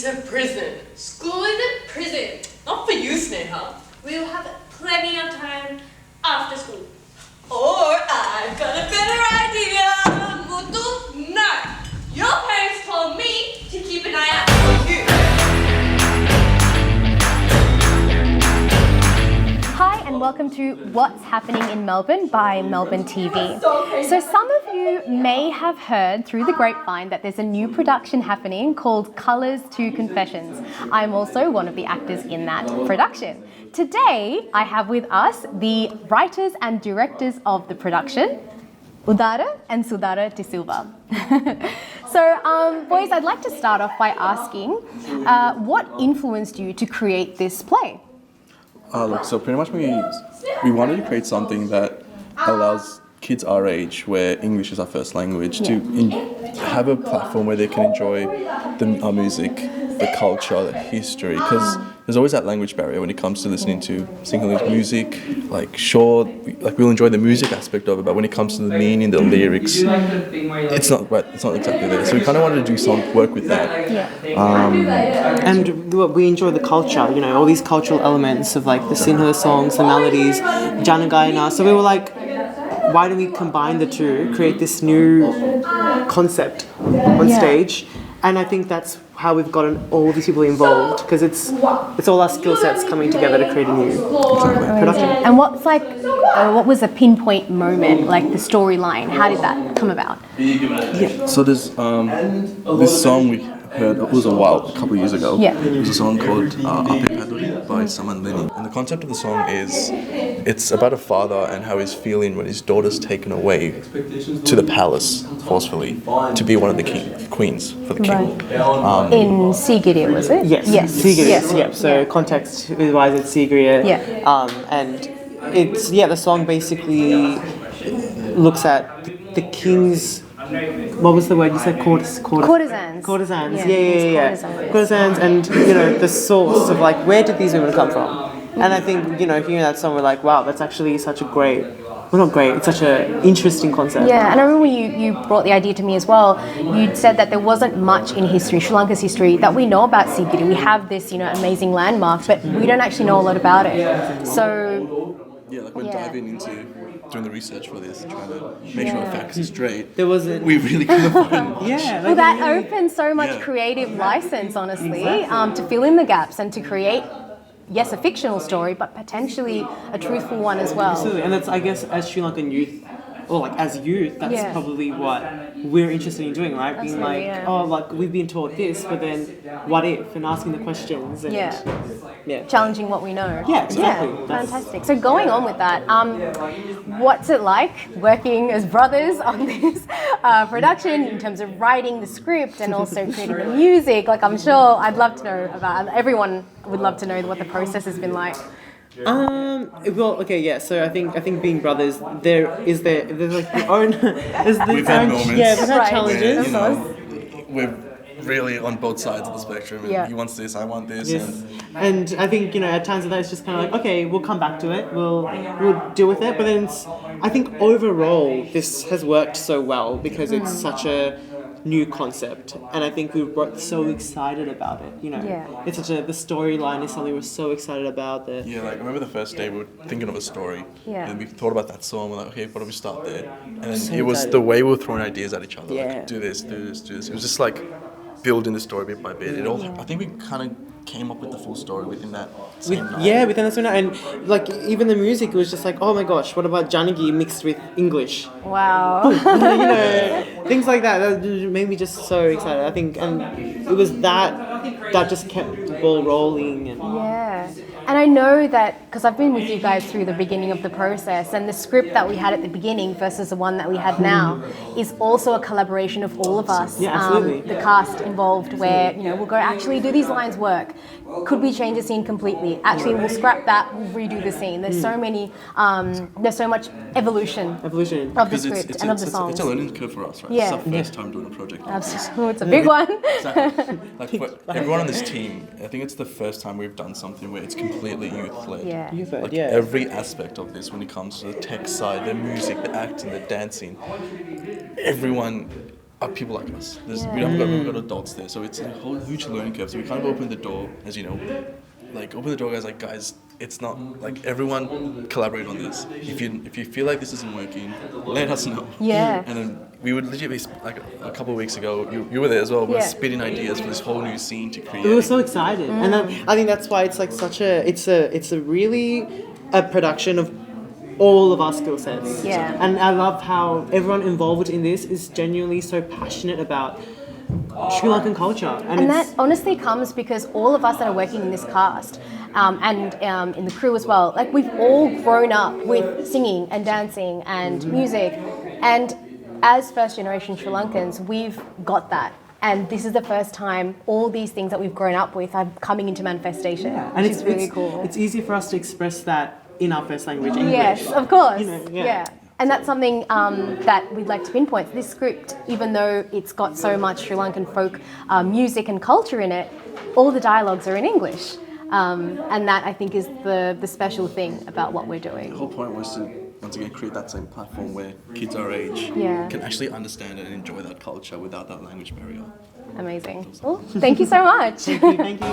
into prison. School isn't prison. Not for you, Sneha. We'll have plenty of time after school. Or I've got a better idea. Muthu, no. Your parents told me to keep an eye out for you. Hi and welcome to What's Happening in Melbourne by Melbourne TV. So some of you may have heard through the grapevine that there's a new production happening called Colours to Confessions. I'm also one of the actors in that production. Today I have with us the writers and directors of the production, Udara and Sudara De Silva. So boys, I'd like to start off by asking, what influenced you to create this play? Look, so pretty much we wanted to create something that allows kids our age, where English is our first language, to have a platform where they can enjoy our music, the culture, the history, because there's always that language barrier when it comes to listening to Sinhalese music. Like, sure, we'll enjoy the music aspect of it, but when it comes to the meaning, the lyrics, it's not exactly there. So we kind of wanted to do some work with that. And we enjoy the culture, you know, all these cultural elements of like the Sinhala songs, the melodies, Janagayana. So we were like, why don't we combine the two, create this new concept on stage? And I think that's how we've gotten all these people involved, because it's all our skill sets coming together to create a new production. And what was a pinpoint moment, like the storyline? How did that come about? So there's this song we heard, it was a couple of years ago. It was a song called Ape Paduri by Thilini. And the concept of the song is, it's about a father and how he's feeling when his daughter's taken away to the palace forcefully to be one of the queens for the king. In Sigiriya, was it? Yes. Sigiriya, yeah. So context-wise, it's Sigiriya. And it's, the song basically looks at the king's, what was the word you said? Courtesans. Courtesans. Courtesans, and you know, the source of like, where did these women come from? And I think, you know, hearing that song, we're like, wow, that's actually such a great, well, not great, it's such an interesting concept. Yeah, and I remember you brought the idea to me as well. You said that there wasn't much in history, Sri Lanka's history, that we know about Sigiriya. We have this, you know, amazing landmark, but we don't actually know a lot about it. So we're diving into doing the research for this, trying to make sure the facts are straight. We really couldn't find much. Well, that opens so much creative license, honestly, to fill in the gaps and to create, yes, a fictional story, but potentially a truthful one as well. Absolutely, and that's, I guess, as Sri Lankan youth, or like as youth, that's probably what we're interested in doing, right? Being like, oh, like we've been taught this, but then what if? And asking the questions. And, challenging what we know. Yeah, exactly. Yeah, fantastic. So going on with that, what's it like working as brothers on this production in terms of writing the script and also creating the music? Like, I'm sure I'd love to know about, everyone would love to know what the process has been like. So I think being brothers, there's like the own we've had moments. Yeah, we've had challenges. You know, we're really on both sides of the spectrum. And he wants this, I want this. Yes. And I think, you know, at times of that it's just kind of like, okay, we'll come back to it, we'll deal with it. But then I think overall this has worked so well because it's such a new concept, and I think we were so excited about it, you know. It's the storyline is something we're so excited about that. I remember the first day we were thinking of a story, and we thought about that song, we're like, okay, why don't we start there? And then it was the way we were throwing ideas at each other, like, do this. It was just like building the story bit by bit. I think we kind of came up with the full story within that same night. Within that same night. And like even the music was just like, oh my gosh, what about Janagi mixed with English? Wow. You know, things like that made me just so excited. I think, and it was that just kept the ball rolling. And I know that, because I've been with you guys through the beginning of the process, and the script that we had at the beginning versus the one that we had now is also a collaboration of all of us. Absolutely. The cast involved, where, you know, we'll go, actually, do these lines work? Could we change the scene completely? Actually, we'll scrap that, we'll redo the scene. There's so many, there's so much evolution of the script and of the songs. It's a learning curve for us, right? Yeah. It's our first time doing a project. Absolutely. It's a big one. Exactly. Like for everyone on this team, I think it's the first time we've done something where it's completely youth-led. Youth-led, every aspect of this, when it comes to the tech side, the music, the acting, the dancing, everyone are people like us. We've got adults there, so it's a whole huge learning curve. So we kind of opened the door, as you know, guys, it's not like everyone collaborate on this. If you feel like this isn't working, let us know. Yeah. And then we would literally, like a couple of weeks ago, you were there as well. We were spitting ideas for this whole new scene to create. We were so excited, and I think that's why it's like it's a really a production of all of our skill sets. Yeah. And I love how everyone involved in this is genuinely so passionate about Sri Lankan culture. And that honestly comes because all of us that are working in this cast and in the crew as well, like we've all grown up with singing and dancing and music. And as first generation Sri Lankans, we've got that. And this is the first time all these things that we've grown up with are coming into manifestation. Yeah. And it's really cool. It's easy for us to express that in our first language, English. Yes, of course. You know, yeah. And that's something that we'd like to pinpoint. This script, even though it's got so much Sri Lankan folk music and culture in it, all the dialogues are in English. And that, I think, is the special thing about what we're doing. The whole point was to, once again, create that same platform where kids our age can actually understand and enjoy that culture without that language barrier. Amazing. Well, thank you so much. Thank you.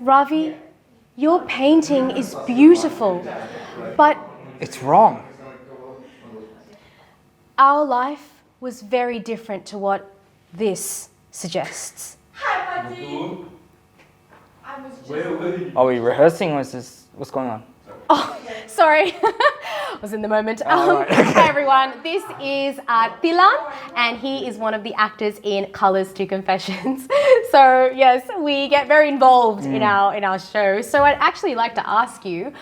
Ravi, your painting is beautiful, but It's wrong. our life was very different to what this suggests. Hi, Buddy. I was just... Are we rehearsing or is this, what's going on? Oh, sorry. I was in the moment. right. Hi everyone, this is Thilan, and he is one of the actors in Colours to Confessions. So yes, we get very involved in our show. So I'd actually like to ask you,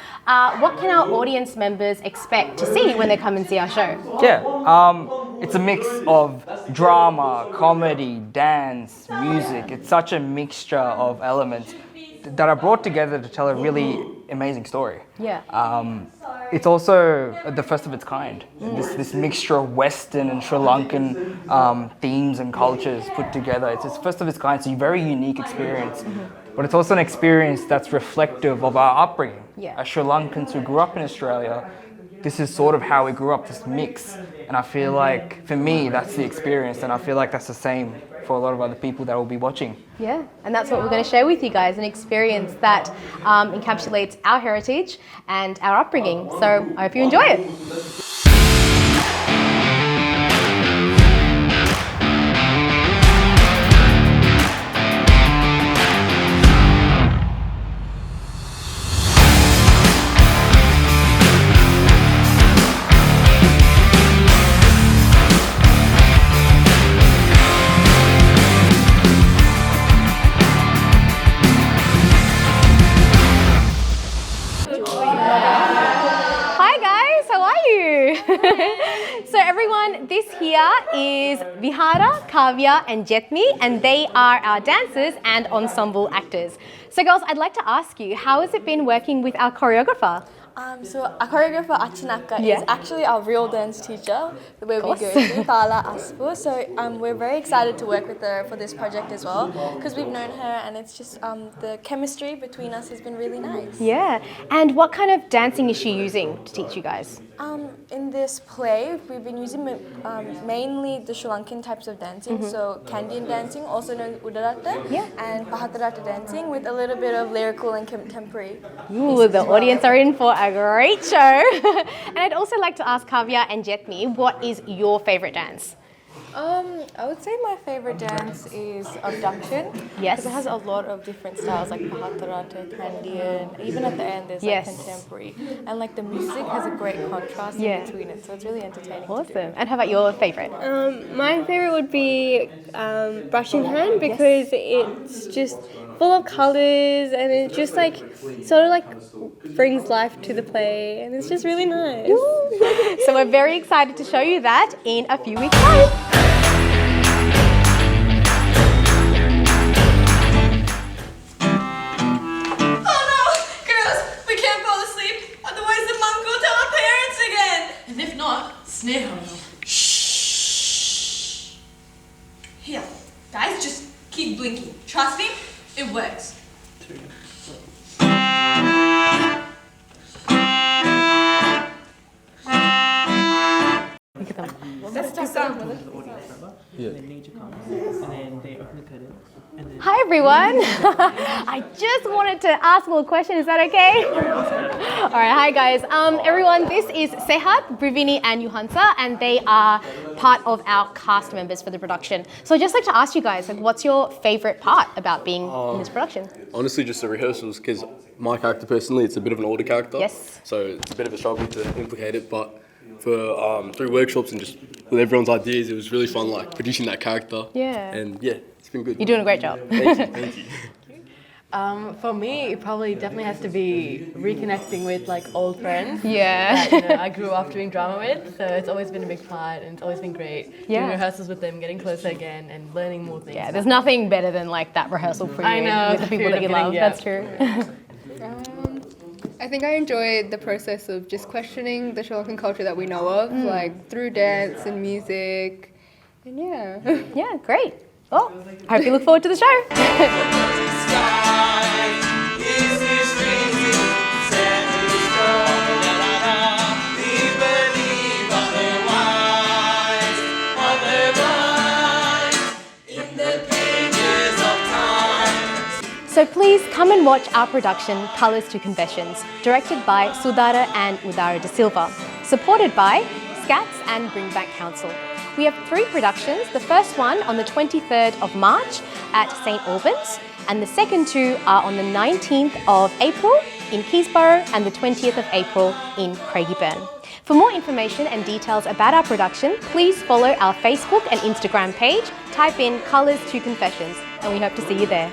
what can our audience members expect to see when they come and see our show? Yeah, it's a mix of drama, comedy, dance, music. It's such a mixture of elements that are brought together to tell a really amazing story. Yeah. It's also the first of its kind. This mixture of Western and Sri Lankan themes and cultures put together. It's first of its kind. It's a very unique experience. But it's also an experience that's reflective of our upbringing. Yeah. As Sri Lankans who grew up in Australia, this is sort of how we grew up, this mix. And I feel like, for me, that's the experience. And I feel like that's the same for a lot of other people that will be watching. Yeah, and that's what we're going to share with you guys, an experience that encapsulates our heritage and our upbringing. So I hope you enjoy it. So everyone, this here is Vihara, Kavya and Jetmi, and they are our dancers and ensemble actors. So girls, I'd like to ask you, how has it been working with our choreographer? So our choreographer Achinaka is actually our real dance teacher, where we go to Tala Aspu. So we're very excited to work with her for this project as well, because we've known her and it's just the chemistry between us has been really nice. Yeah, and what kind of dancing is she using to teach you guys? In this play, we've been using mainly the Sri Lankan types of dancing, so Kandyan dancing, also known as Udara, and Pahatarata dancing, with a little bit of lyrical and contemporary. Ooh, the audience are in for a great show. And I'd also like to ask Kavya and Jetmi, what is your favourite dance? I would say my favourite dance is abduction. Yes. Because it has a lot of different styles like Pahatarata, Kandyan, even at the end there's like contemporary. And like the music has a great contrast in between it, so it's really entertaining. Awesome. And how about your favourite? My favourite would be brushing hand, because it's just full of colours and it just like sort of like brings life to the play, and it's just really nice. So we're very excited to show you that in a few weeks' time. Sneha. Shh. Here, guys, just keep blinking. Trust me, it works. Look at them. Let's do some. Hi everyone. I just wanted to ask a little question. Is that okay? All right. Hi guys. Everyone, this is Sehat, Brivini, and Yuhansa, and they are part of our cast members for the production. So I'd just like to ask you guys, like, what's your favorite part about being in this production? Honestly, just the rehearsals, because my character personally, it's a bit of an older character. Yes. So it's a bit of a struggle to implicate it, but for through workshops and just with everyone's ideas, it was really fun, like producing that character. Yeah. And yeah, it's been good. You're doing a great job. Thank you. Thank you. For me, it probably definitely has to be reconnecting with like old friends. Yeah. That, I grew up doing drama with, so it's always been a big part and it's always been great. Yeah. Doing rehearsals with them, getting closer again, and learning more things. Yeah, there's nothing better than like that rehearsal for you I know, with the people that you love. yeah. That's true. I think I enjoyed the process of just questioning the Sri Lankan culture that we know of, like through dance and music, and yeah. Yeah, great. Well, I hope you look forward to the show. So please come and watch our production, Colours to Confessions, directed by Sudara and Udara De Silva, supported by SCATS and Bring Back Council. We have 3 productions, the first one on the 23rd of March at St Albans, and the second 2 are on the 19th of April in Keysborough and the 20th of April in Craigieburn. For more information and details about our production, please follow our Facebook and Instagram page, type in Colours to Confessions, and we hope to see you there.